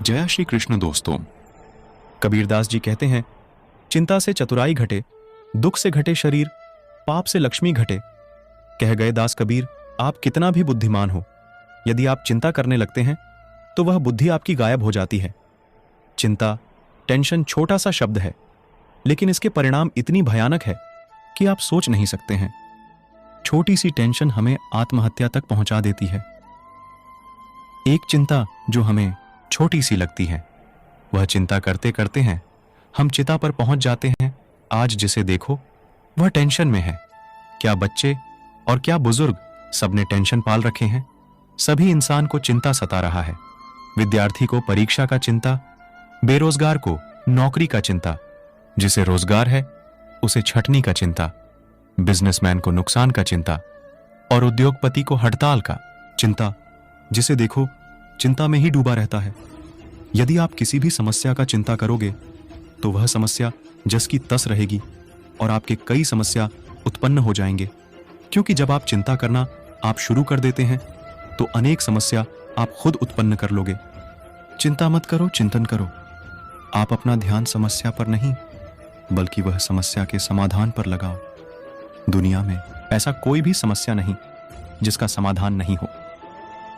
जय श्री कृष्ण दोस्तों। कबीरदास जी कहते हैं, चिंता से चतुराई घटे, दुख से घटे शरीर, पाप से लक्ष्मी घटे। कह गए दास कबीर, आप कितना भी बुद्धिमान हो, यदि आप चिंता करने लगते हैं तो वह बुद्धि आपकी गायब हो जाती है। चिंता, टेंशन छोटा सा शब्द है, लेकिन इसके परिणाम इतनी भयानक है कि आप सोच नहीं सकते हैं। छोटी सी टेंशन हमें आत्महत्या तक पहुंचा देती है। एक चिंता जो हमें छोटी सी लगती है, वह चिंता करते करते हैं हम चिता पर पहुंच जाते हैं। आज जिसे देखो वह टेंशन में है। क्या बच्चे और क्या बुजुर्ग, सबने टेंशन पाल रखे हैं। सभी इंसान को चिंता सता रहा है। विद्यार्थी को परीक्षा का चिंता, बेरोजगार को नौकरी का चिंता, जिसे रोजगार है उसे छटनी का चिंता, बिजनेसमैन को नुकसान का चिंता और उद्योगपति को हड़ताल का चिंता। जिसे देखो चिंता में ही डूबा रहता है। यदि आप किसी भी समस्या का चिंता करोगे तो वह समस्या जस की तस रहेगी और आपके कई समस्या उत्पन्न हो जाएंगे। क्योंकि जब आप चिंता करना आप शुरू कर देते हैं तो अनेक समस्या आप खुद उत्पन्न कर लोगे। चिंता मत करो, चिंतन करो। आप अपना ध्यान समस्या पर नहीं बल्कि वह समस्या के समाधान पर लगाओ। दुनिया में ऐसा कोई भी समस्या नहीं जिसका समाधान नहीं हो।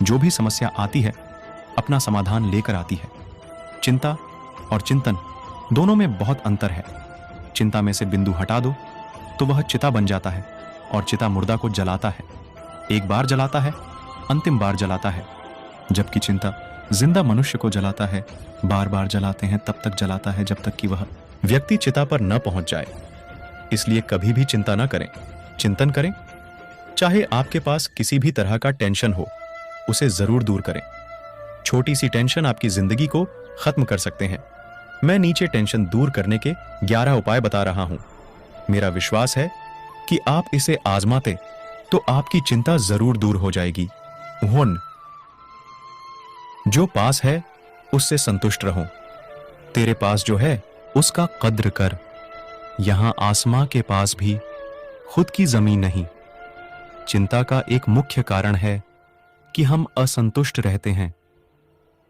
जो भी समस्या आती है अपना समाधान लेकर आती है। चिंता और चिंतन दोनों में बहुत अंतर है। चिंता में से बिंदु हटा दो तो वह चिता बन जाता है और चिता मुर्दा को जलाता है। एक बार जलाता है, अंतिम बार जलाता है। जबकि चिंता जिंदा मनुष्य को जलाता है। बार बार जलाते हैं, तब तक जलाता है जब तक कि वह व्यक्ति चिता पर न पहुंच जाए। इसलिए कभी भी चिंता न करें, चिंतन करें। चाहे आपके पास किसी भी तरह का टेंशन हो, उसे जरूर दूर करें। छोटी सी टेंशन आपकी जिंदगी को खत्म कर सकते हैं। मैं नीचे टेंशन दूर करने के 11 उपाय बता रहा हूं। मेरा विश्वास है कि आप इसे आजमाते तो आपकी चिंता जरूर दूर हो जाएगी। जो पास है उससे संतुष्ट रहो। तेरे पास जो है उसका कद्र कर। यहां आसमां के पास भी खुद की जमीन नहीं। चिंता का एक मुख्य कारण है कि हम असंतुष्ट रहते हैं।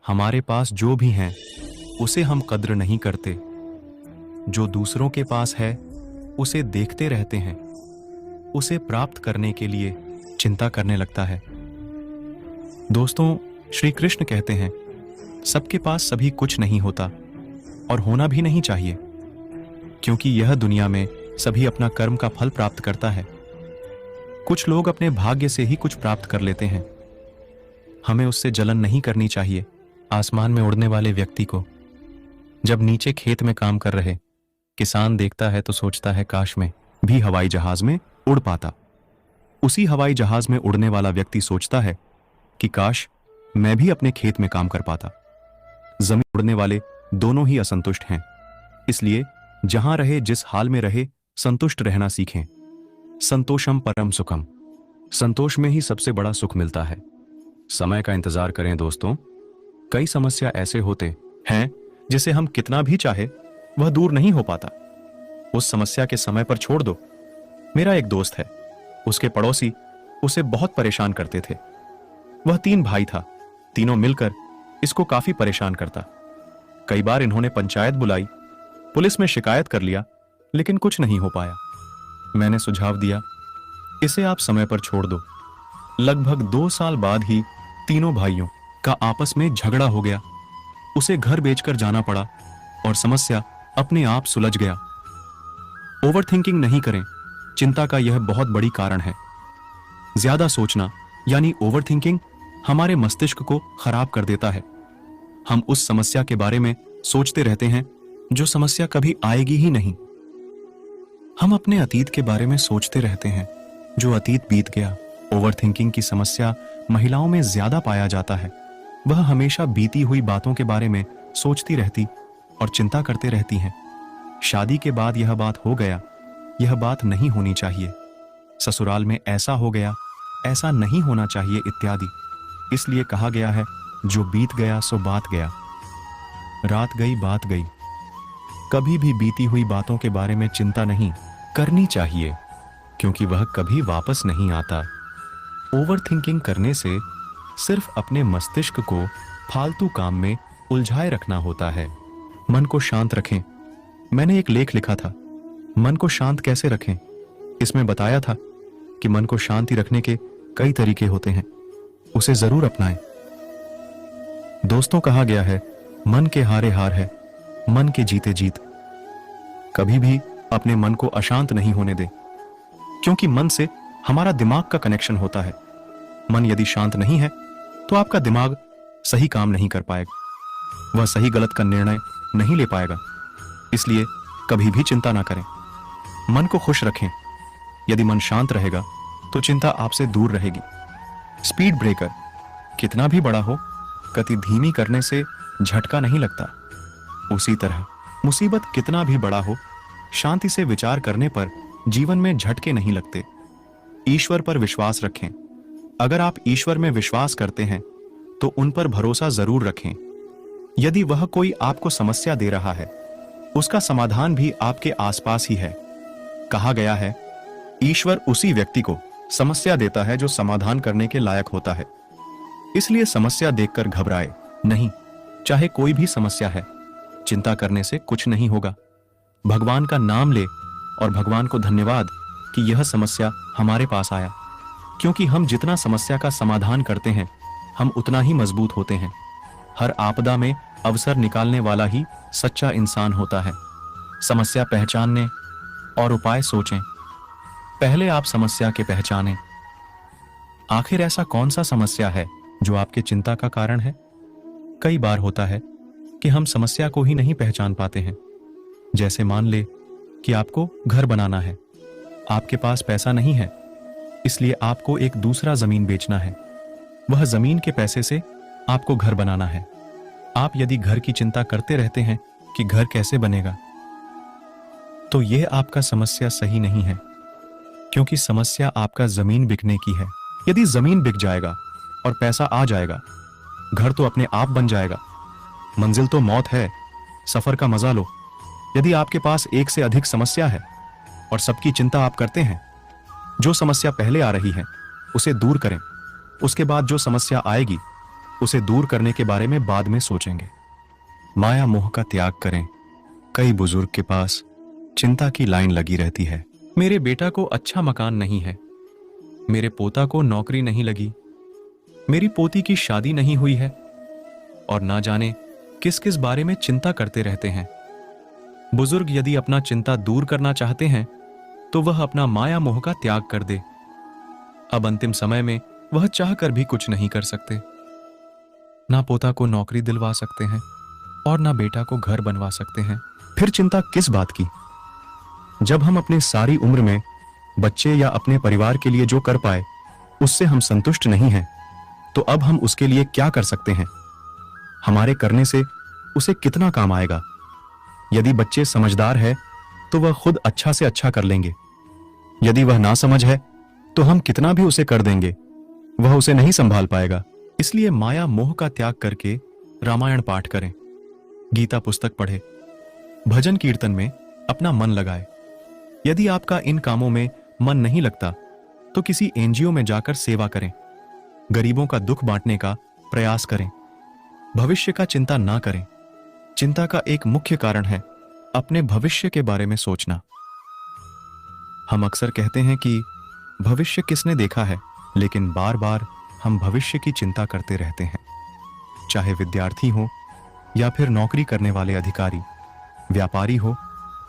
हमारे पास जो भी है उसे हम कद्र नहीं करते। जो दूसरों के पास है उसे देखते रहते हैं। उसे प्राप्त करने के लिए चिंता करने लगता है। दोस्तों, श्री कृष्ण कहते हैं, सबके पास सभी कुछ नहीं होता और होना भी नहीं चाहिए, क्योंकि यह दुनिया में सभी अपना कर्म का फल प्राप्त करता है। कुछ लोग अपने भाग्य से ही कुछ प्राप्त कर लेते हैं। हमें उससे जलन नहीं करनी चाहिए। आसमान में उड़ने वाले व्यक्ति को जब नीचे खेत में काम कर रहे किसान देखता है तो सोचता है काश मैं भी हवाई जहाज में उड़ पाता। उसी हवाई जहाज में उड़ने वाला व्यक्ति सोचता है कि काश मैं भी अपने खेत में काम कर पाता। जमीन उड़ने वाले दोनों ही असंतुष्ट हैं। इसलिए जहां रहे, जिस हाल में रहे, संतुष्ट रहना सीखें। संतोषम परम सुखम। संतोष में ही सबसे बड़ा सुख मिलता है। समय का इंतजार करें दोस्तों। कई समस्या ऐसे होते हैं जिसे हम कितना भी चाहे वह दूर नहीं हो पाता। उस समस्या के समय पर छोड़ दो। मेरा एक दोस्त है, उसके पड़ोसी उसे बहुत परेशान करते थे। वह 3 भाई था। तीनों मिलकर इसको काफी परेशान करता। कई बार इन्होंने पंचायत बुलाई, पुलिस में शिकायत कर लिया, लेकिन कुछ नहीं हो पाया। मैंने सुझाव दिया, इसे आप समय पर छोड़ दो। लगभग 2 साल बाद ही तीनों भाइयों का आपस में झगड़ा हो गया। उसे घर बेचकर जाना पड़ा और समस्या अपने आप सुलझ गया। ओवरथिंकिंग नहीं करें। चिंता का यह बहुत बड़ी कारण है। ज्यादा सोचना यानी ओवरथिंकिंग हमारे मस्तिष्क को खराब कर देता है। हम उस समस्या के बारे में सोचते रहते हैं जो समस्या कभी आएगी ही नहीं। हम अपने अतीत के बारे में सोचते रहते हैं जो अतीत बीत गया। ओवरथिंकिंग की समस्या महिलाओं में ज्यादा पाया जाता है। वह हमेशा बीती हुई बातों के बारे में सोचती रहती और चिंता करते रहती हैं। शादी के बाद यह बात हो गया, यह बात नहीं होनी चाहिए। ससुराल में ऐसा हो गया, ऐसा नहीं होना चाहिए इत्यादि। इसलिए कहा गया है, जो बीत गया सो बात गया। रात गई बात गई। कभी भी बीती हुई बातों के बारे में चिंता नहीं करनी चाहिए, क्योंकि वह कभी वापस नहीं आता। ओवरथिंकिंग करने से सिर्फ अपने मस्तिष्क को फालतू काम में उलझाए रखना होता है। मन को शांत रखें। मैंने एक लेख लिखा था, मन को शांत कैसे रखें। इसमें बताया था कि मन को शांति रखने के कई तरीके होते हैं, उसे जरूर अपनाएं। दोस्तों, कहा गया है, मन के हारे हार है, मन के जीते जीत। कभी भी अपने मन को अशांत नहीं होने दें, क्योंकि मन से हमारा दिमाग का कनेक्शन होता है। मन यदि शांत नहीं है तो आपका दिमाग सही काम नहीं कर पाएगा, वह सही गलत का निर्णय नहीं ले पाएगा। इसलिए कभी भी चिंता ना करें, मन को खुश रखें। यदि मन शांत रहेगा तो चिंता आपसे दूर रहेगी। स्पीड ब्रेकर कितना भी बड़ा हो, गति धीमी करने से झटका नहीं लगता। उसी तरह मुसीबत कितना भी बड़ा हो, शांति से विचार करने पर जीवन में झटके नहीं लगते। ईश्वर पर विश्वास रखें। अगर आप ईश्वर में विश्वास करते हैं तो उन पर भरोसा जरूर रखें। यदि वह कोई आपको समस्या दे रहा है, उसका समाधान भी आपके आसपास ही है। कहा गया है, ईश्वर उसी व्यक्ति को समस्या देता है जो समाधान करने के लायक होता है। इसलिए समस्या देखकर घबराए नहीं, चाहे कोई भी समस्या है। चिंता करने से कुछ नहीं होगा। भगवान का नाम ले और भगवान को धन्यवाद कि यह समस्या हमारे पास आया, क्योंकि हम जितना समस्या का समाधान करते हैं, हम उतना ही मजबूत होते हैं। हर आपदा में अवसर निकालने वाला ही सच्चा इंसान होता है। समस्या पहचानने और उपाय सोचें। पहले आप समस्या के पहचानें। आखिर ऐसा कौन सा समस्या है जो आपके चिंता का कारण है? कई बार होता है कि हम समस्या को ही नहीं पहचान पाते हैं। जैसे मान ले कि आपको घर बनाना है, आपके पास पैसा नहीं है, इसलिए आपको एक दूसरा जमीन बेचना है। वह जमीन के पैसे से आपको घर बनाना है। आप यदि घर की चिंता करते रहते हैं कि घर कैसे बनेगा, तो यह आपका समस्या सही नहीं है, क्योंकि समस्या आपका जमीन बिकने की है। यदि जमीन बिक जाएगा और पैसा आ जाएगा, घर तो अपने आप बन जाएगा। मंजिल तो मौत है, सफर का मजा लो। यदि आपके पास एक से अधिक समस्या है और सबकी चिंता आप करते हैं, जो समस्या पहले आ रही है उसे दूर करें। उसके बाद जो समस्या आएगी उसे दूर करने के बारे में बाद में सोचेंगे। माया मोह का त्याग करें। कई बुजुर्ग के पास चिंता की लाइन लगी रहती है। मेरे बेटा को अच्छा मकान नहीं है, मेरे पोता को नौकरी नहीं लगी, मेरी पोती की शादी नहीं हुई है, और ना जाने किस किस बारे में चिंता करते रहते हैं। बुजुर्ग यदि अपना चिंता दूर करना चाहते हैं तो वह अपना माया मोह का त्याग कर दे। अब अंतिम समय में वह चाहकर भी कुछ नहीं कर सकते। ना पोता को नौकरी दिलवा सकते हैं और ना बेटा को घर बनवा सकते हैं। फिर चिंता किस बात की? जब हम अपनी सारी उम्र में बच्चे या अपने परिवार के लिए जो कर पाए उससे हम संतुष्ट नहीं हैं, तो अब हम उसके लिए क्या कर सकते हैं? हमारे करने से उसे कितना काम आएगा? यदि बच्चे समझदार है तो वह खुद अच्छा से अच्छा कर लेंगे। यदि वह ना समझ है तो हम कितना भी उसे कर देंगे, वह उसे नहीं संभाल पाएगा। इसलिए माया मोह का त्याग करके रामायण पाठ करें, गीता पुस्तक पढ़े, भजन कीर्तन में अपना मन लगाए। यदि आपका इन कामों में मन नहीं लगता तो किसी एनजीओ में जाकर सेवा करें, गरीबों का दुख बांटने का प्रयास करें। भविष्य का चिंता ना करें। चिंता का एक मुख्य कारण है अपने भविष्य के बारे में सोचना। हम अक्सर कहते हैं कि भविष्य किसने देखा है, लेकिन बार बार हम भविष्य की चिंता करते रहते हैं। चाहे विद्यार्थी हो या फिर नौकरी करने वाले अधिकारी, व्यापारी हो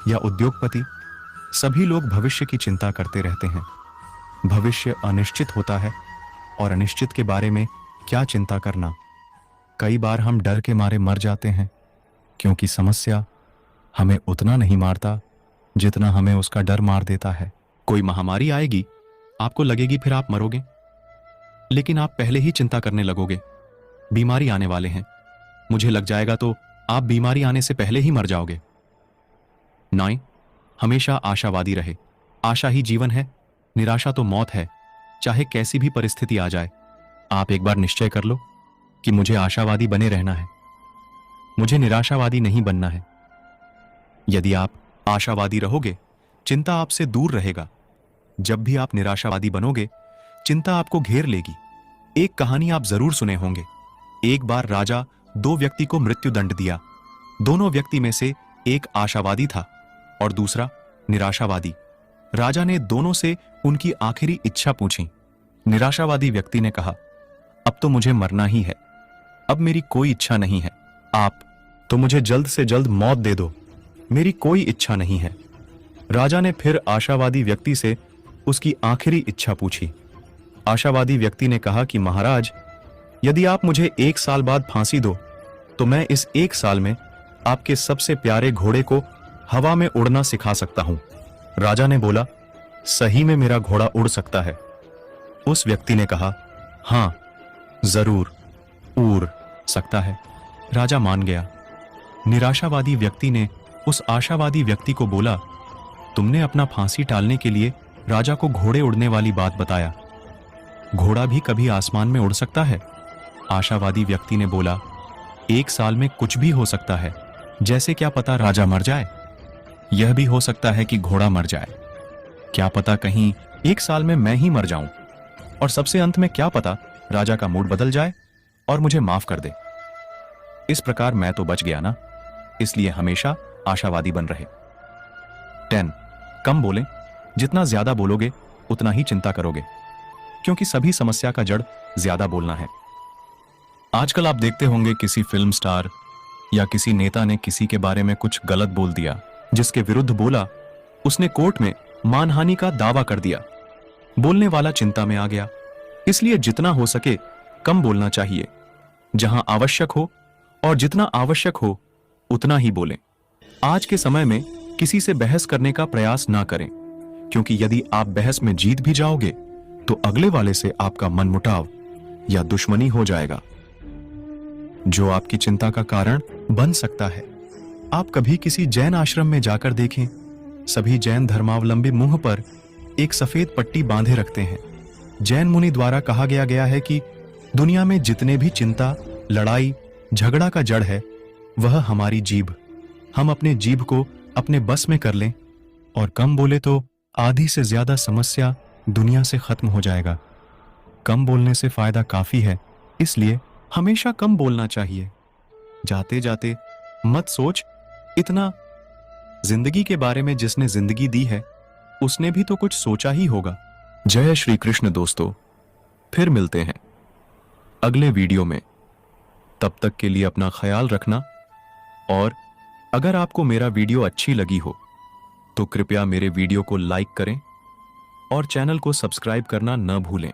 या उद्योगपति, सभी लोग भविष्य की चिंता करते रहते हैं। भविष्य अनिश्चित होता है और अनिश्चित के बारे में क्या चिंता करना। कई बार हम डर के मारे मर जाते हैं, क्योंकि समस्या हमें उतना नहीं मारता जितना हमें उसका डर मार देता है। कोई महामारी आएगी, आपको लगेगी फिर आप मरोगे, लेकिन आप पहले ही चिंता करने लगोगे, बीमारी आने वाले हैं, मुझे लग जाएगा, तो आप बीमारी आने से पहले ही मर जाओगे। 9, हमेशा आशावादी रहे। आशा ही जीवन है, निराशा तो मौत है। चाहे कैसी भी परिस्थिति आ जाए, आप एक बार निश्चय कर लो कि मुझे आशावादी बने रहना है, मुझे निराशावादी नहीं बनना है। यदि आप आशावादी रहोगे, चिंता आपसे दूर रहेगा। जब भी आप निराशावादी बनोगे, चिंता आपको घेर लेगी। एक कहानी आप जरूर सुने होंगे। एक बार राजा दो व्यक्ति को मृत्यु दंड दिया। दोनों व्यक्ति में से एक आशावादी था और दूसरा निराशावादी। राजा ने दोनों से उनकी आखिरी इच्छा पूछी। निराशावादी व्यक्ति ने कहा, अब तो मुझे मरना ही है, अब मेरी कोई इच्छा नहीं है, आप तो मुझे जल्द से जल्द मौत दे दो, मेरी कोई इच्छा नहीं है। राजा ने फिर आशावादी व्यक्ति से उसकी आखिरी इच्छा पूछी। आशावादी व्यक्ति ने कहा कि महाराज, यदि आप मुझे 1 साल बाद फांसी दो तो मैं इस 1 साल में आपके सबसे प्यारे घोड़े को हवा में उड़ना सिखा सकता हूं। राजा ने बोला, सही में मेरा घोड़ा उड़ सकता है? उस व्यक्ति ने कहा, हां जरूर उड़ सकता है। राजा मान गया। निराशावादी व्यक्ति ने उस आशावादी व्यक्ति को बोला, तुमने अपना फांसी टालने के लिए राजा को घोड़े उड़ने वाली बात बताया, घोड़ा भी कभी आसमान में उड़ सकता है? आशावादी व्यक्ति ने बोला, 1 साल में कुछ भी हो सकता है, जैसे क्या पता राजा मर जाए, यह भी हो सकता है कि घोड़ा मर जाए, क्या पता कहीं 1 साल में मैं ही मर जाऊं, और सबसे अंत में क्या पता राजा का मूड बदल जाए और मुझे माफ कर दे। इस प्रकार मैं तो बच गया ना, इसलिए हमेशा आशावादी बन रहे। 10 कम बोलें, जितना ज्यादा बोलोगे उतना ही चिंता करोगे, क्योंकि सभी समस्या का जड़ ज्यादा बोलना है। आजकल आप देखते होंगे किसी फिल्म स्टार या किसी नेता ने किसी के बारे में कुछ गलत बोल दिया, जिसके विरुद्ध बोला, उसने कोर्ट में मानहानि का दावा कर दिया। बोलने वाला चिंता में आ गया। इसलिए जितना हो सके कम बोलना चाहिए, जहां आवश्यक हो और जितना आवश्यक हो उतना ही बोलें। आज के समय में किसी से बहस करने का प्रयास ना करें, क्योंकि यदि आप बहस में जीत भी जाओगे तो अगले वाले से आपका मनमुटाव या दुश्मनी हो जाएगा, जो आपकी चिंता का कारण बन सकता है। आप कभी किसी जैन आश्रम में जाकर देखें, सभी जैन धर्मावलंबी मुंह पर एक सफेद पट्टी बांधे रखते हैं। जैन मुनि द्वारा कहा गया है कि दुनिया में जितने भी चिंता, लड़ाई, झगड़ा का जड़ है वह हमारी जीभ। हम अपने जीभ को अपने बस में कर लें और कम बोले तो आधी से ज्यादा समस्या दुनिया से खत्म हो जाएगा। कम बोलने से फायदा काफी है, इसलिए हमेशा कम बोलना चाहिए। जाते जाते मत सोच इतना, जिंदगी के बारे में जिसने जिंदगी दी है उसने भी तो कुछ सोचा ही होगा। जय श्री कृष्ण दोस्तों, फिर मिलते हैं अगले वीडियो में। तब तक के लिए अपना ख्याल रखना, और अगर आपको मेरा वीडियो अच्छी लगी हो तो कृपया मेरे वीडियो को लाइक करें और चैनल को सब्सक्राइब करना न भूलें।